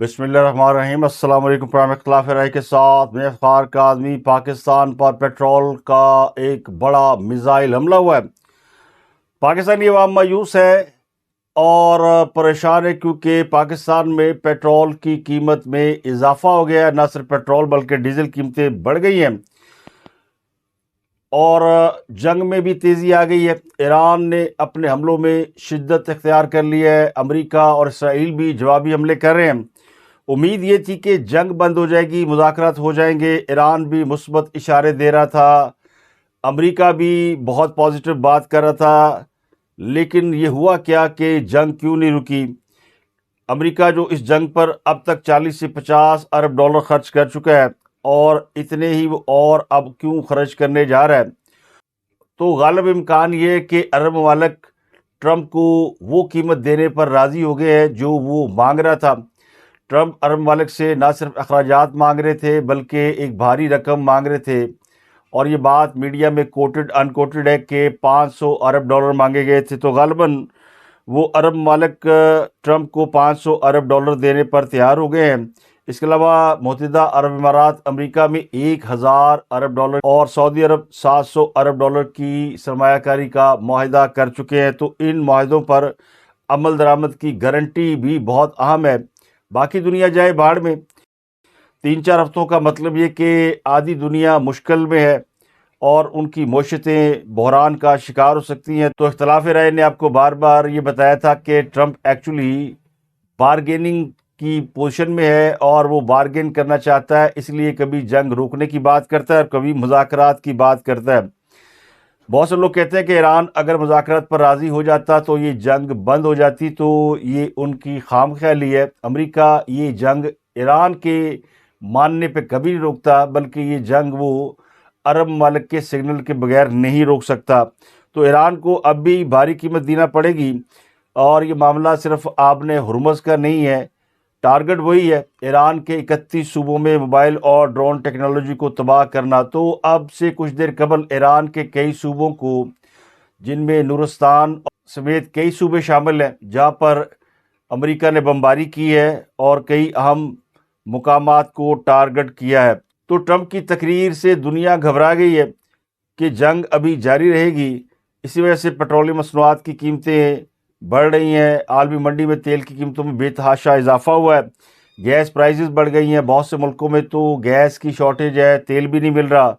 بسم اللہ الرحمن الرحیم۔ السلام علیکم۔ پرام اختلاف رائے کے ساتھ میں افتخار کاظمی۔ پاکستان پر پیٹرول کا ایک بڑا میزائل حملہ ہوا ہے۔ پاکستانی عوام مایوس ہے اور پریشان ہے کیونکہ پاکستان میں پیٹرول کی قیمت میں اضافہ ہو گیا ہے۔ نہ صرف پیٹرول بلکہ ڈیزل قیمتیں بڑھ گئی ہیں اور جنگ میں بھی تیزی آ گئی ہے۔ ایران نے اپنے حملوں میں شدت اختیار کر لی ہے۔ امریکہ اور اسرائیل بھی جوابی حملے کر رہے ہیں۔ امید یہ تھی کہ جنگ بند ہو جائے گی، مذاکرات ہو جائیں گے۔ ایران بھی مثبت اشارے دے رہا تھا، امریکہ بھی بہت پازیٹیو بات کر رہا تھا، لیکن یہ ہوا کیا کہ جنگ کیوں نہیں رکی؟ امریکہ جو اس جنگ پر اب تک 40 سے 50 ارب ڈالر خرچ کر چکا ہے اور اتنے ہی وہ اور اب کیوں خرچ کرنے جا رہا ہے؟ تو غالب امکان یہ ہے کہ عرب ممالک ٹرمپ کو وہ قیمت دینے پر راضی ہو گئے ہیں جو وہ مانگ رہا تھا۔ ٹرمپ عرب ممالک سے نہ صرف اخراجات مانگ رہے تھے بلکہ ایک بھاری رقم مانگ رہے تھے، اور یہ بات میڈیا میں کوٹڈ انکوٹڈ ہے کہ 500 ارب ڈالر مانگے گئے تھے۔ تو غالباً وہ عرب ممالک ٹرمپ کو 500 ارب ڈالر دینے پر تیار ہو گئے ہیں۔ اس کے علاوہ متحدہ عرب امارات امریکہ میں 1000 ارب ڈالر اور سعودی عرب 700 ارب ڈالر کی سرمایہ کاری کا معاہدہ کر چکے ہیں۔ تو ان معاہدوں پر عمل درآمد کی گارنٹی بھی بہت اہم ہے۔ باقی دنیا جائے باڑ میں، 3-4 ہفتوں کا مطلب یہ کہ آدھی دنیا مشکل میں ہے اور ان کی معیشتیں بحران کا شکار ہو سکتی ہیں۔ تو اختلاف رائے نے آپ کو بار بار یہ بتایا تھا کہ ٹرمپ ایکچولی بارگیننگ کی پوزیشن میں ہے اور وہ بارگین کرنا چاہتا ہے، اس لیے کبھی جنگ روکنے کی بات کرتا ہے اور کبھی مذاکرات کی بات کرتا ہے۔ بہت سے لوگ کہتے ہیں کہ ایران اگر مذاکرات پر راضی ہو جاتا تو یہ جنگ بند ہو جاتی، تو یہ ان کی خام خیالی ہے۔ امریکہ یہ جنگ ایران کے ماننے پہ کبھی نہیں روکتا، بلکہ یہ جنگ وہ عرب ممالک کے سگنل کے بغیر نہیں روک سکتا۔ تو ایران کو اب بھی بھاری قیمت دینا پڑے گی، اور یہ معاملہ صرف آبِ ہرمز کا نہیں ہے۔ ٹارگٹ وہی ہے، ایران کے 31 صوبوں میں موبائل اور ڈرون ٹیکنالوجی کو تباہ کرنا۔ تو اب سے کچھ دیر قبل ایران کے کئی صوبوں کو، جن میں نورستان سمیت کئی صوبے شامل ہیں، جہاں پر امریکہ نے بمباری کی ہے اور کئی اہم مقامات کو ٹارگٹ کیا ہے۔ تو ٹرمپ کی تقریر سے دنیا گھبرا گئی ہے کہ جنگ ابھی جاری رہے گی۔ اسی وجہ سے پیٹرولیم مصنوعات کی قیمتیں بڑھ رہی ہیں۔ عالمی منڈی میں تیل کی قیمتوں میں بے تحاشا اضافہ ہوا ہے۔ گیس پرائزز بڑھ گئی ہیں، بہت سے ملکوں میں تو گیس کی شارٹیج ہے، تیل بھی نہیں مل رہا۔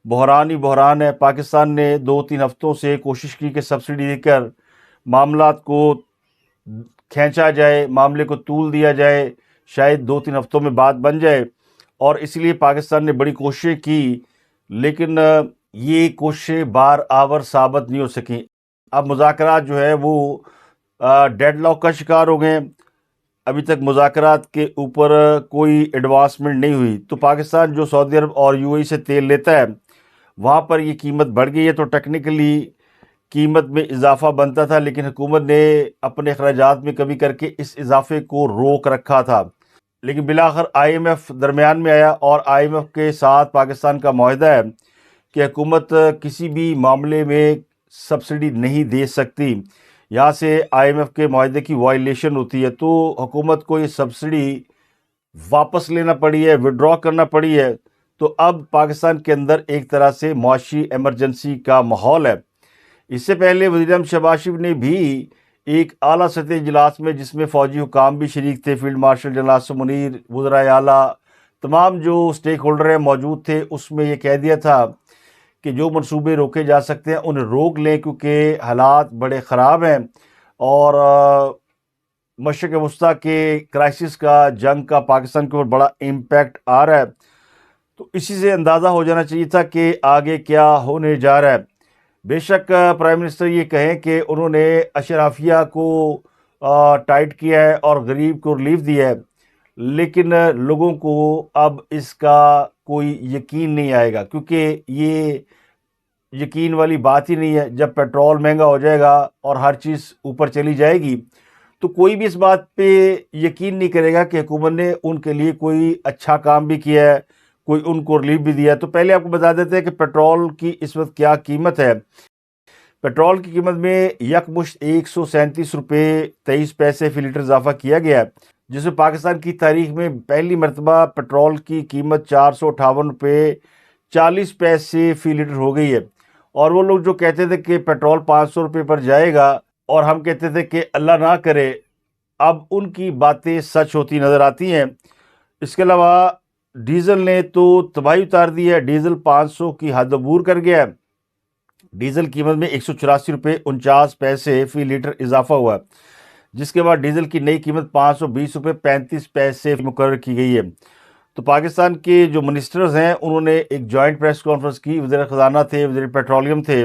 بحران ہی بحران ہے۔ پاکستان نے 2-3 ہفتوں سے کوشش کی کہ سبسڈی دے کر معاملات کو کھینچا جائے، معاملے کو طول دیا جائے، شاید 2-3 ہفتوں میں بات بن جائے، اور اس لیے پاکستان نے بڑی کوششیں کی، لیکن یہ کوششیں بار آور ثابت نہیں ہو سکیں۔ اب مذاکرات جو ہے وہ ڈیڈ لاک کا شکار ہو گئے ہیں۔ ابھی تک مذاکرات کے اوپر کوئی ایڈوانسمنٹ نہیں ہوئی۔ تو پاکستان جو سعودی عرب اور یو اے ای سے تیل لیتا ہے، وہاں پر یہ قیمت بڑھ گئی ہے، تو ٹیکنیکلی قیمت میں اضافہ بنتا تھا، لیکن حکومت نے اپنے اخراجات میں کمی کر کے اس اضافے کو روک رکھا تھا۔ لیکن بالآخر آئی ایم ایف درمیان میں آیا، اور آئی ایم ایف کے ساتھ پاکستان کا معاہدہ ہے کہ حکومت کسی بھی معاملے میں سبسڈی نہیں دے سکتی۔ یہاں سے آئی ایم ایف کے معاہدے کی وائلیشن ہوتی ہے، تو حکومت کو یہ سبسڈی واپس لینا پڑی ہے، وڈرا کرنا پڑی ہے۔ تو اب پاکستان کے اندر ایک طرح سے معاشی ایمرجنسی کا ماحول ہے۔ اس سے پہلے وزیر اعظم شہباز شریف نے بھی ایک اعلیٰ سطحی اجلاس میں، جس میں فوجی حکام بھی شریک تھے، field marshal general Asim Munir, وزرائے اعلیٰ، تمام جو سٹیک ہولڈر ہیں موجود تھے، اس میں یہ کہہ دیا تھا کہ جو منصوبے روکے جا سکتے ہیں انہیں روک لیں، کیونکہ حالات بڑے خراب ہیں اور مشرق وسطیٰ کے کرائسس کا، جنگ کا پاکستان کے اوپر بڑا امپیکٹ آ رہا ہے۔ تو اسی سے اندازہ ہو جانا چاہیے تھا کہ آگے کیا ہونے جا رہا ہے۔ بے شک پرائم منسٹر یہ کہیں کہ انہوں نے اشرافیہ کو ٹائٹ کیا ہے اور غریب کو ریلیف دیا ہے، لیکن لوگوں کو اب اس کا کوئی یقین نہیں آئے گا، کیونکہ یہ یقین والی بات ہی نہیں ہے۔ جب پیٹرول مہنگا ہو جائے گا اور ہر چیز اوپر چلی جائے گی، تو کوئی بھی اس بات پہ یقین نہیں کرے گا کہ حکومت نے ان کے لیے کوئی اچھا کام بھی کیا ہے، کوئی ان کو ریلیف بھی دیا ہے۔ تو پہلے آپ کو بتا دیتے ہیں کہ پیٹرول کی اس وقت کیا قیمت ہے۔ پیٹرول کی قیمت میں یکمشت 137 روپے 23 پیسے فی لیٹر اضافہ کیا گیا ہے، جس میں پاکستان کی تاریخ میں پہلی مرتبہ پٹرول کی قیمت 458 روپے 40 پیسے فی لیٹر ہو گئی ہے۔ اور وہ لوگ جو کہتے تھے کہ پٹرول 500 روپے پر جائے گا اور ہم کہتے تھے کہ اللہ نہ کرے، اب ان کی باتیں سچ ہوتی نظر آتی ہیں۔ اس کے علاوہ ڈیزل نے تو تباہی اتار دی ہے، ڈیزل 500 کی حد عبور کر گیا ہے۔ ڈیزل قیمت میں 184 روپے 49 پیسے فی لیٹر اضافہ ہوا ہے، جس کے بعد ڈیزل کی نئی قیمت 520 روپے 35 پیسے مقرر کی گئی ہے۔ تو پاکستان کے جو منسٹرز ہیں انہوں نے ایک جوائنٹ پریس کانفرنس کی، وزیر خزانہ تھے، وزیر پیٹرولیم تھے۔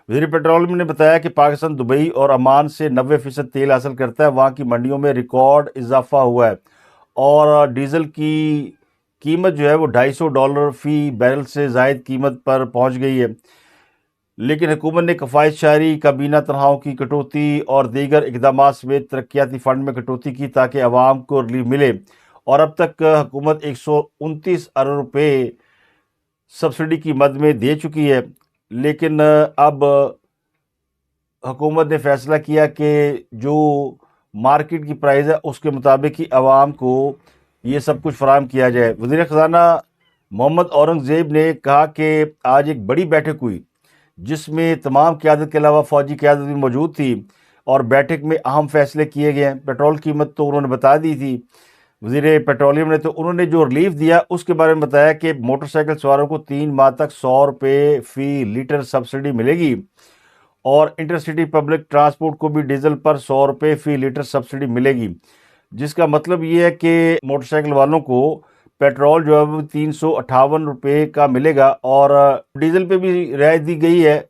وزیر پیٹرولیم نے بتایا کہ پاکستان دبئی اور عمان سے 90% تیل حاصل کرتا ہے، وہاں کی منڈیوں میں ریکارڈ اضافہ ہوا ہے اور ڈیزل کی قیمت جو ہے وہ $250 فی بیرل سے زائد قیمت پر پہنچ گئی ہے۔ لیکن حکومت نے کفایت شعری، کابینہ تنخواہوں کی کٹوتی اور دیگر اقدامات سمیت ترقیاتی فنڈ میں کٹوتی کی تاکہ عوام کو ریلیف ملے، اور اب تک حکومت 129 ارب روپے سبسڈی کی مد میں دے چکی ہے۔ لیکن اب حکومت نے فیصلہ کیا کہ جو مارکیٹ کی پرائز ہے اس کے مطابق ہی عوام کو یہ سب کچھ فراہم کیا جائے۔ وزیر خزانہ محمد اورنگزیب نے کہا کہ آج ایک بڑی بیٹھک ہوئی جس میں تمام قیادت کے علاوہ فوجی قیادت بھی موجود تھی، اور بیٹھک میں اہم فیصلے کیے گئے ہیں۔ پیٹرول قیمت تو انہوں نے بتا دی تھی، وزیر پیٹرولیم نے، تو انہوں نے جو ریلیف دیا اس کے بارے میں بتایا کہ موٹر سائیکل سواروں کو 3 ماہ تک 100 روپے فی لیٹر سبسڈی ملے گی، اور انٹرسٹی پبلک ٹرانسپورٹ کو بھی ڈیزل پر 100 روپے فی لیٹر سبسڈی ملے گی، جس کا مطلب یہ ہے کہ موٹر سائیکل والوں کو پیٹرول جو ہے وہ 358 روپے کا ملے گا، اور ڈیزل پہ بھی رعایت دی گئی ہے،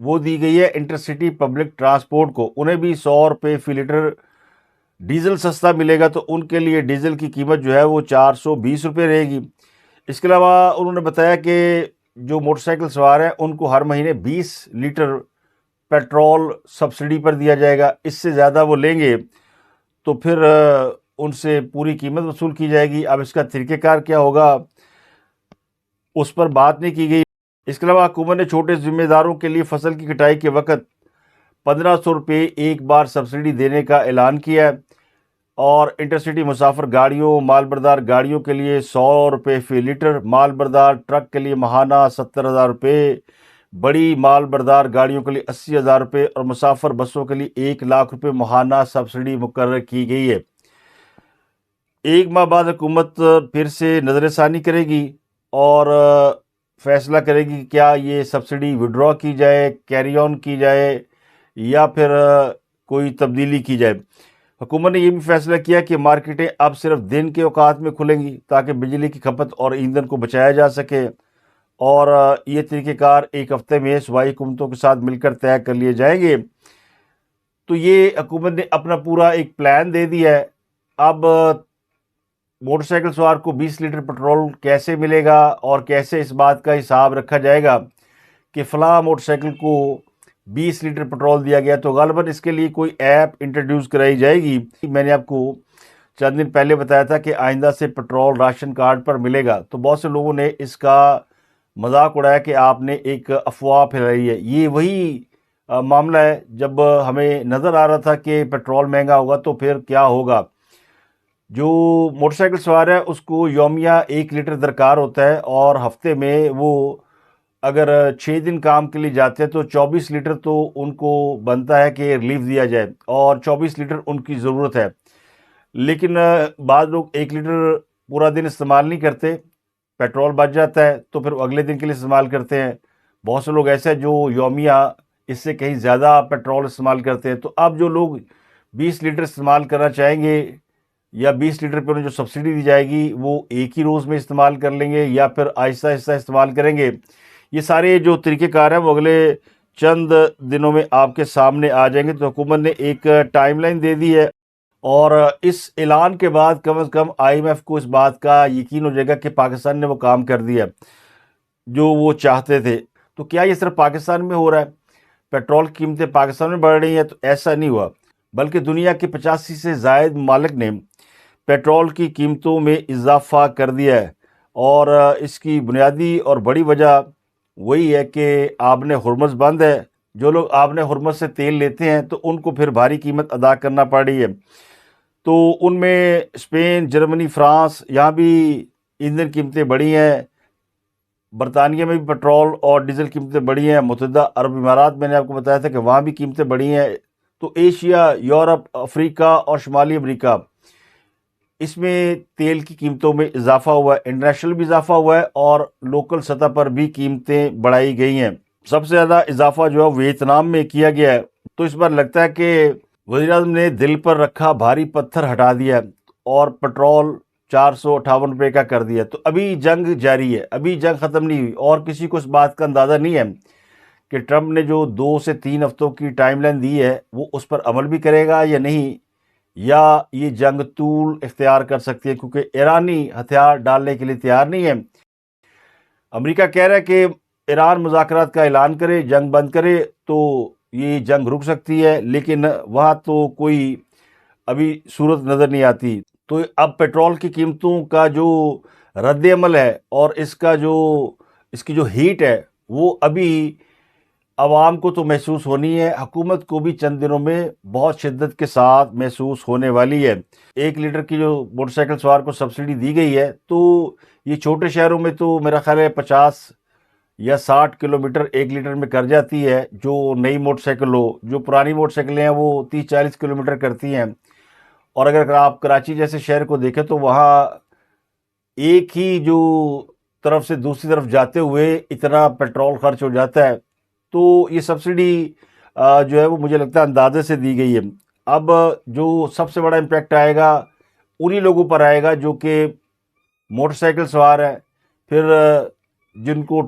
وہ دی گئی ہے انٹرسٹی پبلک ٹرانسپورٹ کو، انہیں بھی 100 روپے فی لیٹر ڈیزل سستا ملے گا، تو ان کے لیے ڈیزل کی قیمت جو ہے وہ 420 روپے رہے گی۔ اس کے علاوہ انہوں نے بتایا کہ جو موٹر سائیکل سوار ہیں ان کو ہر مہینے 20 لیٹر پیٹرول سبسڈی پر دیا جائے گا، اس سے زیادہ وہ لیں گے تو پھر ان سے پوری قیمت وصول کی جائے گی۔ اب اس کا طریقہ کار کیا ہوگا اس پر بات نہیں کی گئی۔ اس کے علاوہ حکومت نے چھوٹے ذمہ داروں کے لیے فصل کی کٹائی کے وقت 1500 روپے ایک بار سبسڈی دینے کا اعلان کیا ہے، اور انٹرسٹی مسافر گاڑیوں، مال بردار گاڑیوں کے لیے 100 روپے فی لیٹر، مال بردار ٹرک کے لیے ماہانہ 70,000 روپے، بڑی مال بردار گاڑیوں کے لیے 80,000 روپے، اور مسافر بسوں کے لیے 1 لاکھ روپے ماہانہ سبسڈی مقرر کی گئی ہے۔ ایک ماہ بعد حکومت پھر سے نظر ثانی کرے گی اور فیصلہ کرے گی کہ کیا یہ سبسڈی وڈرا کی جائے، کیری آن کی جائے، یا پھر کوئی تبدیلی کی جائے۔ حکومت نے یہ بھی فیصلہ کیا کہ مارکیٹیں اب صرف دن کے اوقات میں کھلیں گی تاکہ بجلی کی کھپت اور ایندھن کو بچایا جا سکے، اور یہ طریقہ کار ایک ہفتے میں صوبائی حکومتوں کے ساتھ مل کر طے کر لیے جائیں گے۔ تو یہ حکومت نے اپنا پورا ایک پلان دے دیا ہے۔ اب موٹر سائیکل سوار کو 20 لیٹر پیٹرول کیسے ملے گا، اور کیسے اس بات کا حساب رکھا جائے گا کہ فلاں موٹر سائیکل کو 20 لیٹر پیٹرول دیا گیا، تو غالباً اس کے لیے کوئی ایپ انٹروڈیوس کرائی جائے گی۔ میں نے آپ کو چند دن پہلے بتایا تھا کہ آئندہ سے پیٹرول راشن کارڈ پر ملے گا، تو بہت سے لوگوں نے اس کا مذاق اڑایا کہ آپ نے ایک افواہ پھیلائی ہے۔ یہ وہی معاملہ ہے، جب ہمیں نظر آ رہا تھا کہ پیٹرول مہنگا ہوگا تو پھر کیا ہوگا۔ جو موٹر سائیکل سوار ہے اس کو یومیہ 1 لیٹر درکار ہوتا ہے، اور ہفتے میں وہ اگر 6 دن کام کے لیے جاتے ہیں تو 24 لیٹر تو ان کو بنتا ہے کہ ریلیف دیا جائے، اور 24 لیٹر ان کی ضرورت ہے۔ لیکن بعض لوگ 1 لیٹر پورا دن استعمال نہیں کرتے، پیٹرول بچ جاتا ہے تو پھر وہ اگلے دن کے لیے استعمال کرتے ہیں۔ بہت سے لوگ ایسے ہیں جو یومیہ اس سے کہیں زیادہ پیٹرول استعمال کرتے ہیں۔ تو اب جو لوگ 20 لیٹر استعمال کرنا چاہیں گے، یا 20 لیٹر پہ انہیں جو سبسڈی دی جائے گی وہ ایک ہی روز میں استعمال کر لیں گے، یا پھر آہستہ آہستہ استعمال کریں گے۔ یہ سارے جو طریقہ کار ہیں وہ اگلے چند دنوں میں آپ کے سامنے آ جائیں گے۔ تو حکومت نے ایک ٹائم لائن دے دی ہے، اور اس اعلان کے بعد کم از کم IMF کو اس بات کا یقین ہو جائے گا کہ پاکستان نے وہ کام کر دیا جو وہ چاہتے تھے۔ تو کیا یہ صرف پاکستان میں ہو رہا ہے؟ پیٹرول کی قیمتیں پاکستان میں بڑھ رہی ہیں؟ تو ایسا نہیں ہوا، بلکہ دنیا کے 85 سے زائد ممالک نے پیٹرول کی قیمتوں میں اضافہ کر دیا ہے، اور اس کی بنیادی اور بڑی وجہ وہی ہے کہ آبِ ہرمز بند ہے۔ جو لوگ آبِ ہرمز سے تیل لیتے ہیں تو ان کو پھر بھاری قیمت ادا کرنا پڑ رہی ہے۔ تو ان میں اسپین، جرمنی، فرانس، یہاں بھی ایندھن قیمتیں بڑھی ہیں. برطانیہ میں بھی پیٹرول اور ڈیزل قیمتیں بڑھی ہیں. متحدہ عرب امارات میں نے آپ کو بتایا تھا کہ وہاں بھی قیمتیں بڑھی ہیں. تو ایشیا، یورپ، افریقہ اور شمالی امریکہ، اس میں تیل کی قیمتوں میں اضافہ ہوا ہے. انٹرنیشنل بھی اضافہ ہوا ہے اور لوکل سطح پر بھی قیمتیں بڑھائی گئی ہیں. سب سے زیادہ اضافہ جو ہے ویتنام میں کیا گیا ہے. تو اس بار لگتا ہے کہ وزیر اعظم نے دل پر رکھا بھاری پتھر ہٹا دیا اور پیٹرول 458 روپے کا کر دیا. تو ابھی جنگ جاری ہے، ابھی جنگ ختم نہیں ہوئی، اور کسی کو اس بات کا اندازہ نہیں ہے کہ ٹرمپ نے جو 2 سے 3 ہفتوں کی ٹائم لائن دی ہے وہ اس پر عمل بھی کرے گا یا نہیں، یا یہ جنگ طول اختیار کر سکتی ہے، کیونکہ ایرانی ہتھیار ڈالنے کے لیے تیار نہیں ہے. امریکہ کہہ رہا ہے کہ ایران مذاکرات کا اعلان کرے، جنگ بند کرے تو یہ جنگ رک سکتی ہے، لیکن وہاں تو کوئی ابھی صورت نظر نہیں آتی. تو اب پیٹرول کی قیمتوں کا جو رد عمل ہے اور اس کی جو ہیٹ ہے وہ ابھی عوام کو تو محسوس ہونی ہے، حکومت کو بھی چند دنوں میں بہت شدت کے ساتھ محسوس ہونے والی ہے. 1 لیٹر کی جو موٹر سائیکل سوار کو سبسڈی دی گئی ہے، تو یہ چھوٹے شہروں میں تو میرا خیال ہے 50 یا 60 کلومیٹر 1 لیٹر میں کر جاتی ہے جو نئی موٹر سائیکل ہو. جو پرانی موٹر سائیکلیں ہیں وہ 30-40 کلومیٹر کرتی ہیں. اور اگر آپ کراچی جیسے شہر کو دیکھیں تو وہاں ایک ہی جو طرف سے دوسری طرف جاتے ہوئے اتنا پیٹرول خرچ ہو جاتا ہے. تو یہ سبسڈی جو ہے وہ مجھے لگتا ہے اندازے سے دی گئی ہے. اب جو سب سے بڑا امپیکٹ آئے گا انہی لوگوں پر آئے گا جو کہ موٹر سائیکل سوار ہیں، پھر جن کو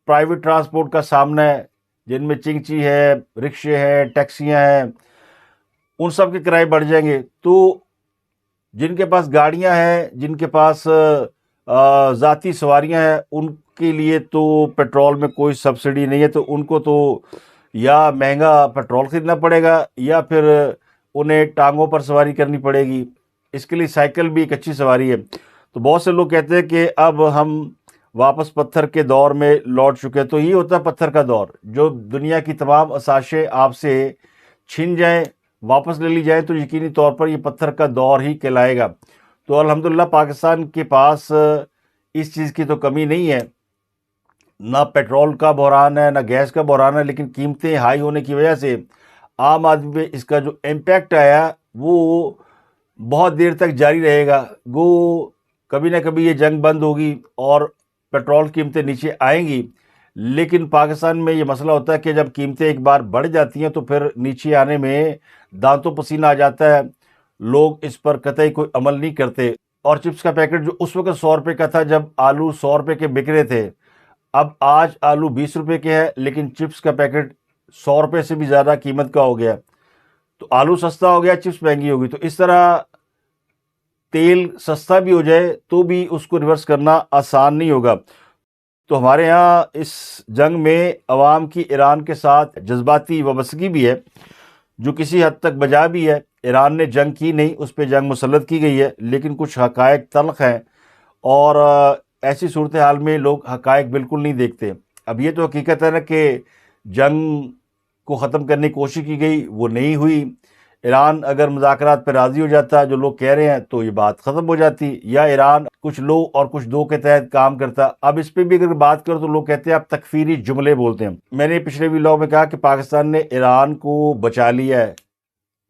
پرائیویٹ ٹرانسپورٹ کا سامنا ہے، جن میں چنگچی ہے، رکشے ہیں، ٹیکسیاں ہیں، ان سب کے کرائے بڑھ جائیں گے. تو جن کے پاس گاڑیاں ہیں، جن کے پاس ذاتی سواریاں ہیں، ان کے لیے تو پیٹرول میں کوئی سبسڈی نہیں ہے. تو ان کو تو یا مہنگا پیٹرول خریدنا پڑے گا یا پھر انہیں ٹانگوں پر سواری کرنی پڑے گی. اس کے لیے سائیکل بھی ایک اچھی سواری ہے. تو بہت سے لوگ کہتے ہیں کہ اب ہم واپس پتھر کے دور میں لوٹ چکے. تو یہ ہوتا ہے پتھر کا دور، جو دنیا کی تمام آسائشیں آپ سے چھن جائیں، واپس لے لی جائیں، تو یقینی طور پر یہ پتھر کا دور ہی کہلائے گا. تو الحمدللہ پاکستان کے پاس اس چیز کی تو کمی نہیں ہے، نہ پیٹرول کا بحران ہے، نہ گیس کا بحران ہے، لیکن قیمتیں ہائی ہونے کی وجہ سے عام آدمی پہ اس کا جو امپیکٹ آیا وہ بہت دیر تک جاری رہے گا. گو کبھی نہ کبھی یہ جنگ بند ہوگی اور پیٹرول قیمتیں نیچے آئیں گی. لیکن پاکستان میں یہ مسئلہ ہوتا ہے کہ جب قیمتیں ایک بار بڑھ جاتی ہیں تو پھر نیچے آنے میں دانتوں پسینہ آ جاتا ہے. لوگ اس پر قطعی کوئی عمل نہیں کرتے. اور چپس کا پیکٹ جو اس وقت 100 روپے کا تھا جب آلو 100 روپے کے بک رہے تھے، اب آج آلو 20 روپے کے ہے، لیکن چپس کا پیکٹ 100 روپے سے بھی زیادہ قیمت کا ہو گیا. تو آلو سستا ہو گیا، چپس مہنگی ہوگی. تو اس طرح تیل سستا بھی ہو جائے تو بھی اس کو ریورس کرنا آسان نہیں ہوگا. تو ہمارے ہاں اس جنگ میں عوام کی ایران کے ساتھ جذباتی وابستگی بھی ہے، جو کسی حد تک بجا بھی ہے. ایران نے جنگ کی نہیں، اس پہ جنگ مسلط کی گئی ہے، لیکن کچھ حقائق تلخ ہیں اور ایسی صورتحال میں لوگ حقائق بالکل نہیں دیکھتے. اب یہ تو حقیقت ہے نا کہ جنگ کو ختم کرنے کی کوشش کی گئی، وہ نہیں ہوئی. ایران اگر مذاکرات پہ راضی ہو جاتا، جو لوگ کہہ رہے ہیں، تو یہ بات ختم ہو جاتی، یا ایران کچھ لو اور کچھ دو کے تحت کام کرتا. اب اس پہ بھی اگر بات کرو تو لوگ کہتے ہیں آپ تکفیری جملے بولتے ہیں. میں نے پچھلے ویلاگ میں کہا کہ پاکستان نے ایران کو بچا لیا ہے،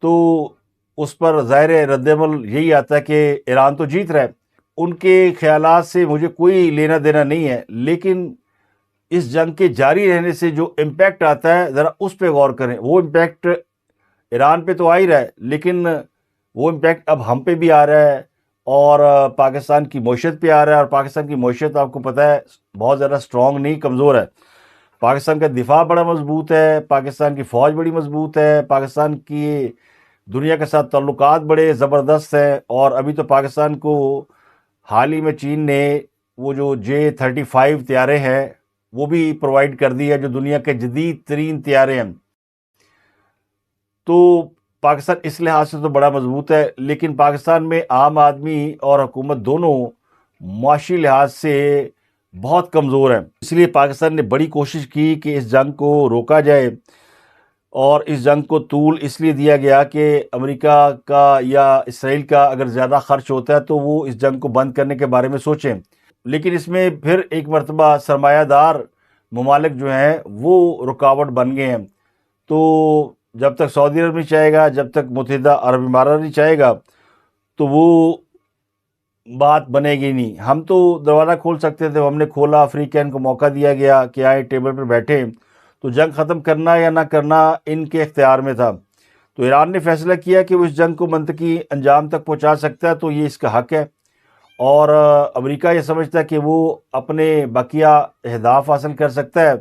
تو اس پر ظاہر رد عمل یہی آتا ہے کہ ایران تو جیت رہا ہے. ان کے خیالات سے مجھے کوئی لینا دینا نہیں ہے، لیکن اس جنگ کے جاری رہنے سے جو امپیکٹ آتا ہے ذرا اس پہ غور کریں. وہ امپیکٹ ایران پہ تو آ ہی رہا ہے، لیکن وہ امپیکٹ اب ہم پہ بھی آ رہا ہے اور پاکستان کی معیشت پہ آ رہا ہے. اور پاکستان کی معیشت آپ کو پتہ ہے بہت زیادہ سٹرونگ نہیں، کمزور ہے. پاکستان کا دفاع بڑا مضبوط ہے، پاکستان کی فوج بڑی مضبوط ہے، پاکستان کی دنیا کے ساتھ تعلقات بڑے زبردست ہیں. اور ابھی تو پاکستان کو حال ہی میں چین نے وہ جو J-35 طیارے ہیں وہ بھی پرووائڈ کر دی ہے، جو دنیا کے جدید ترین طیارے ہیں. تو پاکستان اس لحاظ سے تو بڑا مضبوط ہے، لیکن پاکستان میں عام آدمی اور حکومت دونوں معاشی لحاظ سے بہت کمزور ہیں. اس لیے پاکستان نے بڑی کوشش کی کہ اس جنگ کو روکا جائے. اور اس جنگ کو طول اس لیے دیا گیا کہ امریکہ کا یا اسرائیل کا اگر زیادہ خرچ ہوتا ہے تو وہ اس جنگ کو بند کرنے کے بارے میں سوچیں. لیکن اس میں پھر ایک مرتبہ سرمایہ دار ممالک جو ہیں وہ رکاوٹ بن گئے ہیں. تو جب تک سعودی عرب نہیں چاہے گا، جب تک متحدہ عرب امارات نہیں چاہے گا، تو وہ بات بنے گی نہیں. ہم تو دروازہ کھول سکتے تھے، ہم نے کھولا، افریقین کو موقع دیا گیا کہ آئے ٹیبل پر بیٹھے. تو جنگ ختم کرنا یا نہ کرنا ان کے اختیار میں تھا. تو ایران نے فیصلہ کیا کہ وہ اس جنگ کو منطقی انجام تک پہنچا سکتا ہے، تو یہ اس کا حق ہے. اور امریکہ یہ سمجھتا ہے کہ وہ اپنے بقیہ اہداف حاصل کر سکتا ہے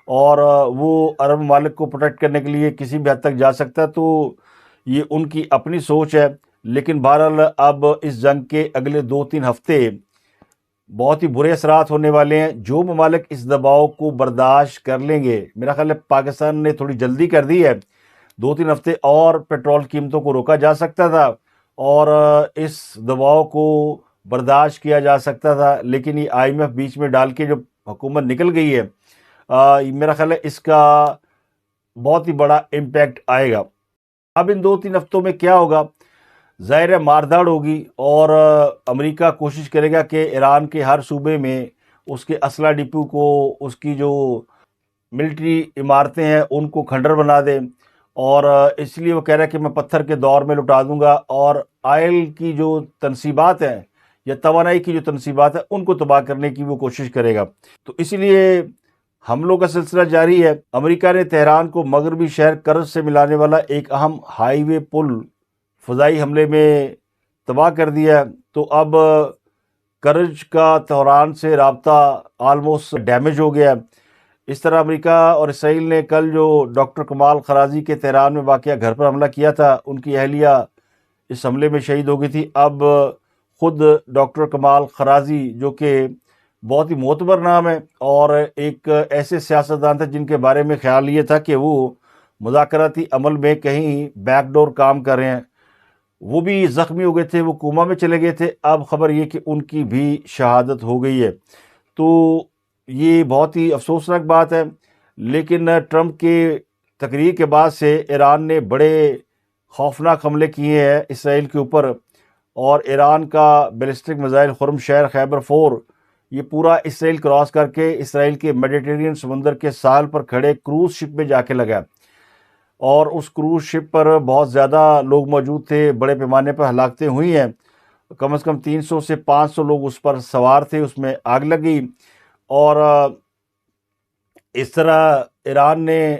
اور وہ عرب ممالک کو پروٹیکٹ کرنے کے لیے کسی بھی حد تک جا سکتا ہے. تو یہ ان کی اپنی سوچ ہے. لیکن بہرحال اب اس جنگ کے اگلے 2-3 ہفتے بہت ہی برے اثرات ہونے والے ہیں. جو ممالک اس دباؤ کو برداشت کر لیں گے، میرا خیال ہے پاکستان نے تھوڑی جلدی کر دی ہے. 2-3 ہفتے اور پیٹرول قیمتوں کو روکا جا سکتا تھا اور اس دباؤ کو برداشت کیا جا سکتا تھا. لیکن یہ IMF بیچ میں ڈال کے جو حکومت نکل گئی ہے، میرا خیال ہے اس کا بہت ہی بڑا امپیکٹ آئے گا. اب ان 2-3 ہفتوں میں کیا ہوگا؟ ظاہر ہے مارداڑ ہوگی اور امریکہ کوشش کرے گا کہ ایران کے ہر صوبے میں اس کے اسلحہ ڈپو کو، اس کی جو ملٹری عمارتیں ہیں ان کو کھنڈر بنا دے. اور اس لیے وہ کہہ رہا ہے کہ میں پتھر کے دور میں لٹا دوں گا اور آئل کی جو تنصیبات ہیں یا توانائی کی جو تنصیبات ہیں ان کو تباہ کرنے کی وہ کوشش کرے گا. تو اسی لیے حملوں کا سلسلہ جاری ہے. امریکہ نے تہران کو مغربی شہر کرج سے ملانے والا ایک اہم ہائی وے پل فضائی حملے میں تباہ کر دیا. تو اب کرج کا تہران سے رابطہ آلموسٹ ڈیمیج ہو گیا. اس طرح امریکہ اور اسرائیل نے کل جو ڈاکٹر کمال خرازی کے تہران میں واقعہ گھر پر حملہ کیا تھا، ان کی اہلیہ اس حملے میں شہید ہو گئی تھی. اب خود ڈاکٹر کمال خرازی، جو کہ بہت ہی معتبر نام ہے اور ایک ایسے سیاستدان تھے جن کے بارے میں خیال یہ تھا کہ وہ مذاکراتی عمل میں کہیں بیک ڈور کام کر رہے ہیں، وہ بھی زخمی ہو گئے تھے، وہ کوما میں چلے گئے تھے. اب خبر یہ کہ ان کی بھی شہادت ہو گئی ہے. تو یہ بہت ہی افسوسناک بات ہے. لیکن ٹرمپ کے تقریر کے بعد سے ایران نے بڑے خوفناک حملے کیے ہیں اسرائیل کے اوپر، اور ایران کا بیلسٹک میزائل خرم شہر خیبر 4 یہ پورا اسرائیل کراس کر کے اسرائیل کے میڈیٹرینین سمندر کے ساحل پر کھڑے کروز شپ میں جا کے لگا. اور اس کروز شپ پر بہت زیادہ لوگ موجود تھے، بڑے پیمانے پر ہلاکتیں ہوئی ہیں. کم از کم 300 سے 500 لوگ اس پر سوار تھے، اس میں آگ لگ گئی. اور اس طرح ایران نے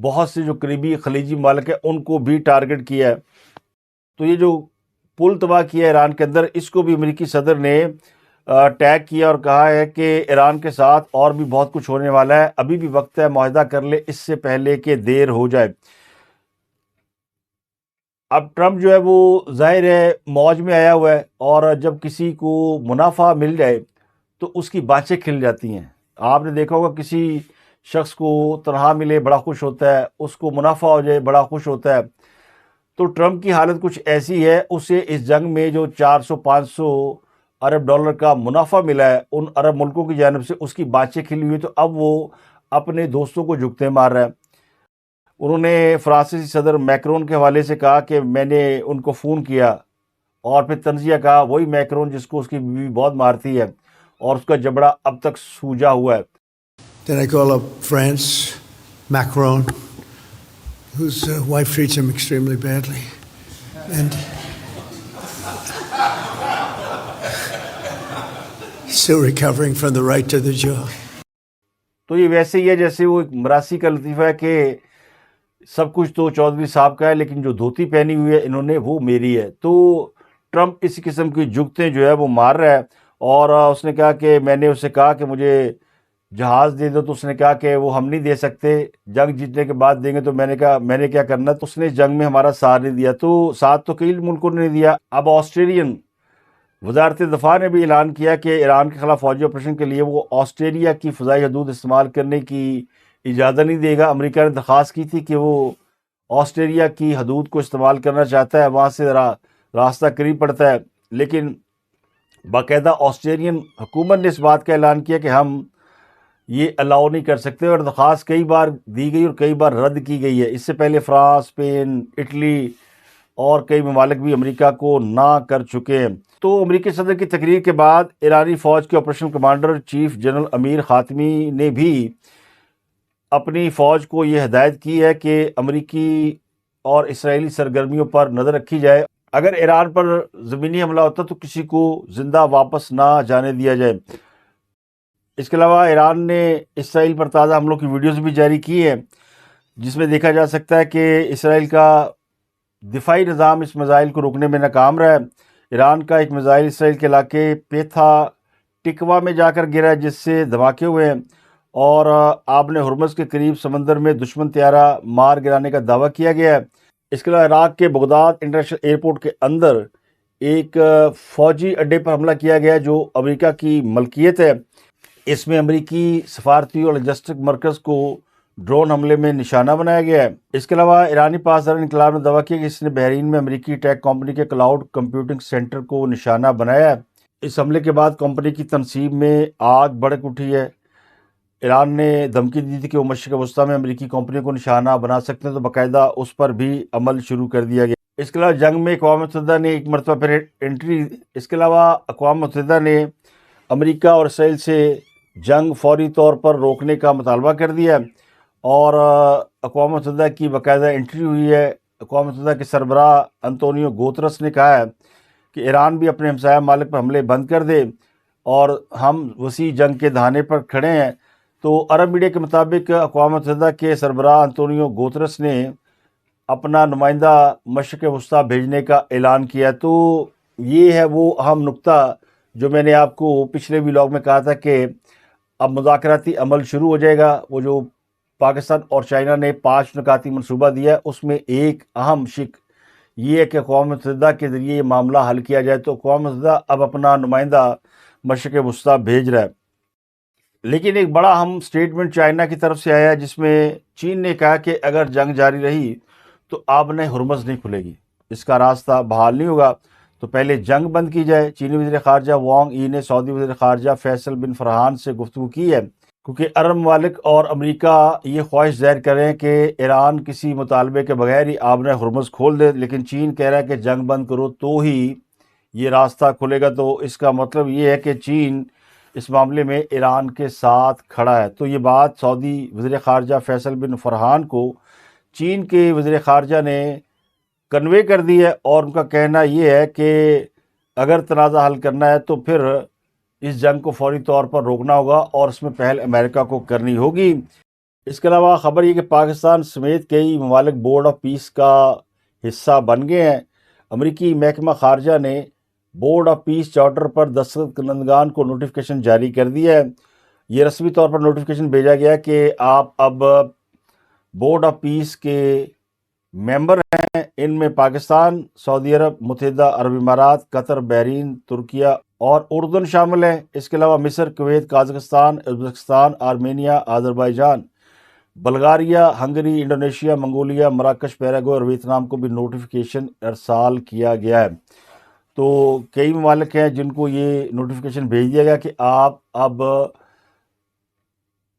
بہت سے جو قریبی خلیجی ممالک ہیں ان کو بھی ٹارگٹ کیا ہے. تو یہ جو پل تباہ کیا ایران کے اندر، اس کو بھی امریکی صدر نے ٹیگ کیا اور کہا ہے کہ ایران کے ساتھ اور بھی بہت کچھ ہونے والا ہے، ابھی بھی وقت ہے، معاہدہ کر لے اس سے پہلے کہ دیر ہو جائے. اب ٹرمپ جو ہے وہ ظاہر ہے موج میں آیا ہوا ہے، اور جب کسی کو منافع مل جائے تو اس کی بانچیں کھل جاتی ہیں. آپ نے دیکھا ہوگا کسی شخص کو تنہا ملے بڑا خوش ہوتا ہے، اس کو منافع ہو جائے بڑا خوش ہوتا ہے. تو ٹرمپ کی حالت کچھ ایسی ہے، اسے اس جنگ میں جو 400-500 ارب ڈالر کا منافع ملا ہے ان عرب ملکوں کی جانب سے، اس کی بانچیں کھلی ہوئی. تو اب وہ اپنے دوستوں کو جھکتے مار رہا ہے. انہوں نے فرانسیسی صدر میکرون کے حوالے سے کہا کہ میں نے ان کو فون کیا، اور پھر طنزیہ کہا وہی میکرون جس کو اس کی بیوی بہت مارتی ہے اور اس کا جبڑا اب تک سوجا ہوا ہے. Then I call up France, Macron, whose wife treats him extremely badly, and still recovering from the right to the jaw. تو یہ ویسے ہی ہے جیسے وہ ایک مراسی کا لطیفہ ہے کہ سب کچھ تو چودھری صاحب کا ہے لیکن جو دھوتی پہنی ہوئی ہے انہوں نے وہ میری ہے. تو ٹرمپ اس قسم کی جگتیں جو ہے وہ مار رہا ہے. اور اس نے کہا کہ میں نے اسے کہا کہ مجھے جہاز دے دو، تو اس نے کہا کہ وہ ہم نہیں دے سکتے، جنگ جیتنے کے بعد دیں گے. تو میں نے کہا میں نے کیا کرنا. تو اس نے جنگ میں ہمارا ساتھ نہیں دیا. تو ساتھ تو کئی ملکوں نے نہیں دیا. اب آسٹریلین وزارت دفاع نے بھی اعلان کیا کہ ایران کے خلاف فوجی آپریشن کے لیے وہ آسٹریلیا کی فضائی حدود استعمال کرنے کی اجازت نہیں دے گا. امریکہ نے درخواست کی تھی کہ وہ آسٹریلیا کی حدود کو استعمال کرنا چاہتا ہے، وہاں سے ذرا راستہ قریب پڑتا ہے. لیکن باقاعدہ آسٹریلین حکومت نے اس بات کا اعلان کیا کہ ہم یہ الاؤ نہیں کر سکتے، اور درخواست کئی بار دی گئی اور کئی بار رد کی گئی ہے۔ اس سے پہلے فرانس، اسپین، اٹلی اور کئی ممالک بھی امریکہ کو نہ کر چکے ہیں۔ تو امریکی صدر کی تقریر کے بعد ایرانی فوج کے آپریشن کمانڈر چیف جنرل امیر خاتمی نے بھی اپنی فوج کو یہ ہدایت کی ہے کہ امریکی اور اسرائیلی سرگرمیوں پر نظر رکھی جائے۔ اگر ایران پر زمینی حملہ ہوتا تو کسی کو زندہ واپس نہ جانے دیا جائے۔ اس کے علاوہ ایران نے اسرائیل پر تازہ حملوں کی ویڈیوز بھی جاری کی ہیں، جس میں دیکھا جا سکتا ہے کہ اسرائیل کا دفاعی نظام اس میزائل کو روکنے میں ناکام رہا ہے۔ ایران کا ایک میزائل اسرائیل کے علاقے پیتھا ٹکوا میں جا کر گرا ہے، جس سے دھماکے ہوئے ہیں، اور آبن ہرمز کے قریب سمندر میں دشمن طیارہ مار گرانے کا دعویٰ کیا گیا ہے۔ اس کے علاوہ عراق کے بغداد انٹرنیشنل ایئرپورٹ کے اندر ایک فوجی اڈے پر حملہ کیا گیا جو امریکہ کی ملکیت ہے۔ اس میں امریکی سفارتی اور لاجسٹک مرکز کو ڈرون حملے میں نشانہ بنایا گیا ہے۔ اس کے علاوہ ایرانی پاسدار انقلاب نے دعویٰ کیا کہ اس نے بحرین میں امریکی ٹیک کمپنی کے کلاؤڈ کمپیوٹنگ سینٹر کو نشانہ بنایا ہے۔ اس حملے کے بعد کمپنی کی تنصیب میں آگ بھڑک اٹھی ہے۔ ایران نے دھمکی دی تھی کہ وہ مشرق وسطیٰ میں امریکی کمپنیوں کو نشانہ بنا سکتے ہیں، تو باقاعدہ اس پر بھی عمل شروع کر دیا گیا۔ اس کے علاوہ جنگ میں اقوام متحدہ نے ایک مرتبہ پھر انٹری اس کے علاوہ اقوام متحدہ نے امریکہ اور اسرائیل سے جنگ فوری طور پر روکنے کا مطالبہ کر دیا ہے، اور اقوام متحدہ کی باقاعدہ انٹری ہوئی ہے۔ اقوام متحدہ کے سربراہ انطونیو گوترس نے کہا ہے کہ ایران بھی اپنے ہمسایہ ممالک پر حملے بند کر دے، اور ہم وسیع جنگ کے دہانے پر کھڑے ہیں۔ تو عرب میڈیا کے مطابق اقوام متحدہ کے سربراہ انطونیو گوترس نے اپنا نمائندہ مشرق وسطیٰ بھیجنے کا اعلان کیا۔ تو یہ ہے وہ اہم نقطہ جو میں نے آپ کو پچھلے ویلاگ میں کہا تھا کہ اب مذاکراتی عمل شروع ہو جائے گا۔ وہ جو پاکستان اور چائنا نے 5 نکاتی منصوبہ دیا ہے، اس میں ایک اہم شق یہ ہے کہ اقوام متحدہ کے ذریعے یہ معاملہ حل کیا جائے۔ تو اقوام متحدہ اب اپنا نمائندہ مشرق وسطیٰ بھیج رہا ہے، لیکن ایک بڑا اہم سٹیٹمنٹ چائنا کی طرف سے آیا ہے، جس میں چین نے کہا کہ اگر جنگ جاری رہی تو آبن ہرمز نہیں کھلے گی، اس کا راستہ بحال نہیں ہوگا، تو پہلے جنگ بند کی جائے۔ چینی وزیر خارجہ وانگ ای نے سعودی وزیر خارجہ فیصل بن فرحان سے گفتگو کی ہے، کیونکہ عرب ممالک اور امریکہ یہ خواہش ظاہر کر رہے ہیں کہ ایران کسی مطالبے کے بغیر ہی آبن ہرمز کھول دے، لیکن چین کہہ رہا ہے کہ جنگ بند کرو تو ہی یہ راستہ کھلے گا۔ تو اس کا مطلب یہ ہے کہ چین اس معاملے میں ایران کے ساتھ کھڑا ہے۔ تو یہ بات سعودی وزیر خارجہ فیصل بن فرحان کو چین کے وزیر خارجہ نے کنوے کر دی ہے، اور ان کا کہنا یہ ہے کہ اگر تنازع حل کرنا ہے تو پھر اس جنگ کو فوری طور پر روکنا ہوگا، اور اس میں پہل امریکہ کو کرنی ہوگی۔ اس کے علاوہ خبر یہ کہ پاکستان سمیت کئی ممالک بورڈ آف پیس کا حصہ بن گئے ہیں۔ امریکی محکمہ خارجہ نے بورڈ آف پیس چارٹر پر دستخط کنندگان کو نوٹیفیکیشن جاری کر دیا ہے۔ یہ رسمی طور پر نوٹیفیکیشن بھیجا گیا ہے کہ آپ اب بورڈ آف پیس کے ممبر ہیں۔ ان میں پاکستان، سعودی عرب، متحدہ عرب امارات، قطر، بحرین، ترکیہ اور اردن شامل ہیں۔ اس کے علاوہ مصر، کویت، قازقستان، ازبکستان، آرمینیا، آذربائیجان، بلغاریہ، ہنگری، انڈونیشیا، منگولیا، مراکش، پیراگوئے اور ویتنام کو بھی نوٹیفیکیشن ارسال کیا گیا ہے۔ تو کئی ممالک ہیں جن کو یہ نوٹیفیکیشن بھیج دیا گیا کہ آپ اب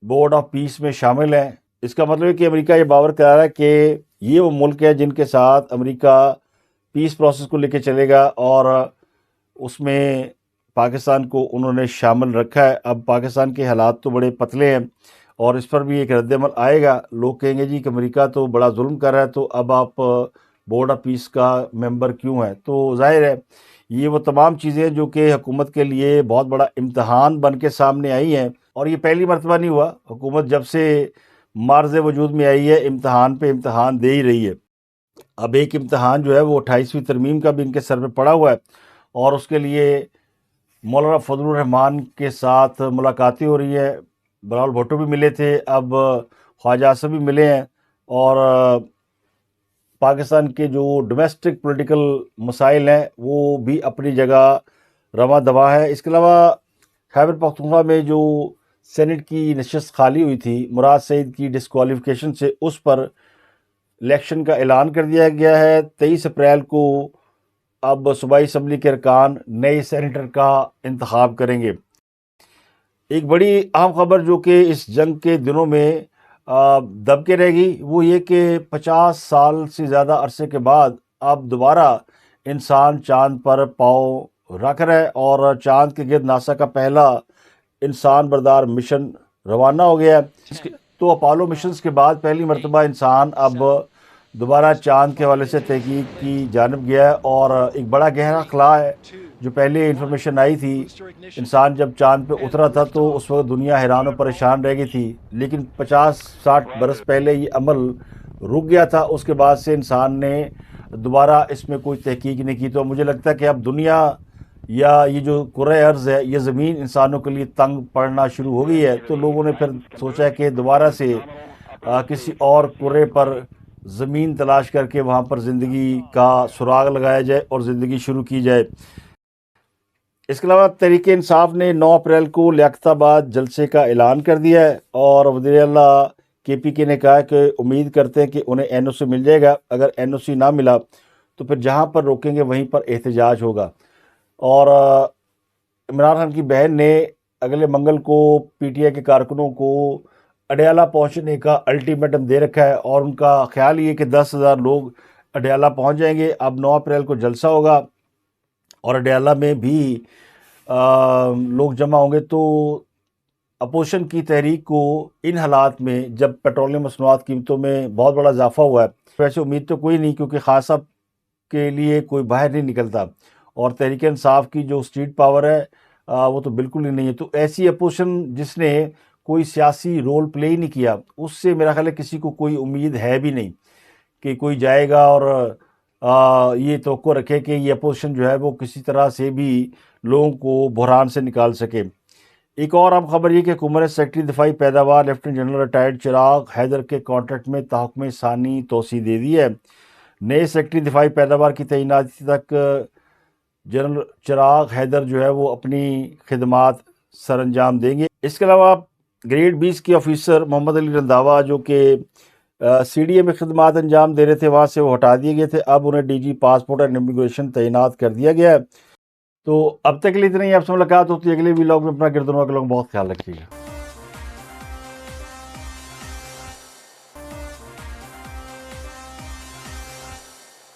بورڈ آف پیس میں شامل ہیں۔ اس کا مطلب ہے کہ امریکہ یہ باور کرا رہا ہے کہ یہ وہ ملک ہے جن کے ساتھ امریکہ پیس پروسیس کو لے کے چلے گا، اور اس میں پاکستان کو انہوں نے شامل رکھا ہے۔ اب پاکستان کے حالات تو بڑے پتلے ہیں، اور اس پر بھی ایک رد عمل آئے گا۔ لوگ کہیں گے جی کہ امریکہ تو بڑا ظلم کر رہا ہے، تو اب آپ بورڈ آف پیس کا ممبر کیوں ہیں؟ تو ظاہر ہے یہ وہ تمام چیزیں جو کہ حکومت کے لیے بہت بڑا امتحان بن کے سامنے آئی ہیں، اور یہ پہلی مرتبہ نہیں ہوا۔ حکومت جب سے معرض وجود میں آئی ہے امتحان پہ امتحان دے ہی رہی ہے۔ اب ایک امتحان جو ہے وہ 28ویں ترمیم کا بھی ان کے سر پہ پڑا ہوا ہے، اور اس کے لیے مولانا فضل الرحمان کے ساتھ ملاقاتیں ہو رہی ہیں۔ بلاول بھٹو بھی ملے تھے، اب خواجہ آصف بھی ملے ہیں، اور پاکستان کے جو ڈومیسٹک پولیٹیکل مسائل ہیں وہ بھی اپنی جگہ رواں دواں ہے۔ اس کے علاوہ خیبر پختونخوا میں جو سینٹ کی نشست خالی ہوئی تھی مراد سعید کی ڈسکوالیفیکیشن سے، اس پر الیکشن کا اعلان کر دیا گیا ہے۔ 23 اپریل کو اب صوبائی اسمبلی کے ارکان نئے سینیٹر کا انتخاب کریں گے۔ ایک بڑی اہم خبر جو کہ اس جنگ کے دنوں میں دب کے رہ گئی وہ یہ کہ 50 سال سے زیادہ عرصے کے بعد اب دوبارہ انسان چاند پر پاؤں رکھ رہا ہے اور چاند کے گرد ناسا کا پہلا انسان بردار مشن روانہ ہو گیا ہے۔ تو اپولو مشنز کے بعد پہلی مرتبہ انسان اب دوبارہ چاند کے حوالے سے تحقیق کی جانب گیا ہے اور ایک بڑا گہرا خلا ہے جو پہلے انفارمیشن آئی تھی۔ انسان جب چاند پہ اترا تھا تو اس وقت دنیا حیران و پریشان رہ گئی تھی، لیکن 50-60 برس پہلے یہ عمل رک گیا تھا۔ اس کے بعد سے انسان نے دوبارہ اس میں کوئی تحقیق نہیں کی۔ تو مجھے لگتا ہے کہ اب دنیا یا یہ جو کرۂ ارض ہے، یہ زمین انسانوں کے لیے تنگ پڑنا شروع ہو گئی ہے، تو لوگوں نے پھر سوچا کہ دوبارہ سے کسی اور کرے پر زمین تلاش کر کے وہاں پر زندگی کا سراغ لگایا جائے اور زندگی شروع کی جائے۔ اس کے علاوہ تحریک انصاف نے 9 اپریل کو لیاقت آباد جلسے کا اعلان کر دیا ہے اور وزیر اعلیٰ KPK نے کہا کہ امید کرتے ہیں کہ انہیں NOC مل جائے گا۔ اگر NOC نہ ملا تو پھر جہاں پر روکیں گے وہیں پر احتجاج ہوگا۔ اور عمران خان کی بہن نے اگلے منگل کو PTI کے کارکنوں کو اڈیالہ پہنچنے کا الٹیمیٹم دے رکھا ہے اور ان کا خیال یہ کہ 10,000 لوگ اڈیالہ پہنچ جائیں گے۔ اب 9 اپریل کو جلسہ ہوگا اور اڈیالہ میں بھی لوگ جمع ہوں گے۔ تو اپوزیشن کی تحریک کو ان حالات میں جب پیٹرولیم مصنوعات قیمتوں میں بہت بڑا اضافہ ہوا ہے، ویسے امید تو کوئی نہیں کیونکہ خان صاحب کے لیے کوئی باہر نہیں نکلتا اور تحریک انصاف کی جو اسٹریٹ پاور ہے وہ تو بالکل ہی نہیں ہے۔ تو ایسی اپوزیشن جس نے کوئی سیاسی رول پلے ہی نہیں کیا، اس سے میرا خیال ہے کسی کو کوئی امید ہے بھی نہیں کہ کوئی جائے گا اور یہ توقع رکھے کہ یہ اپوزیشن جو ہے وہ کسی طرح سے بھی لوگوں کو بحران سے نکال سکے۔ ایک اور اہم خبر یہ کہ حکومت نے سیکرٹری دفاعی پیداوار لیفٹیننٹ جنرل ریٹائرڈ چراغ حیدر کے کانٹریکٹ میں تحکم ثانی توسیع دے دی ہے۔ نئے سیکرٹری دفاعی پیداوار کی تعیناتی تک جنرل چراغ حیدر جو ہے وہ اپنی خدمات سر انجام دیں گے۔ اس کے علاوہ گریڈ 20 کے آفیسر محمد علی رنداوا جو کہ CDA میں خدمات انجام دے رہے تھے، وہاں سے وہ ہٹا دیے گئے تھے، اب انہیں DG پاسپورٹ اینڈ امیگریشن تعینات کر دیا گیا ہے۔ تو اب تک کے لیے اتنا ہی، آپ سے ملاقات ہوتی ہے اگلے ولاگ میں۔ اپنا گردنوں کا بہت خیال رکھیے گا۔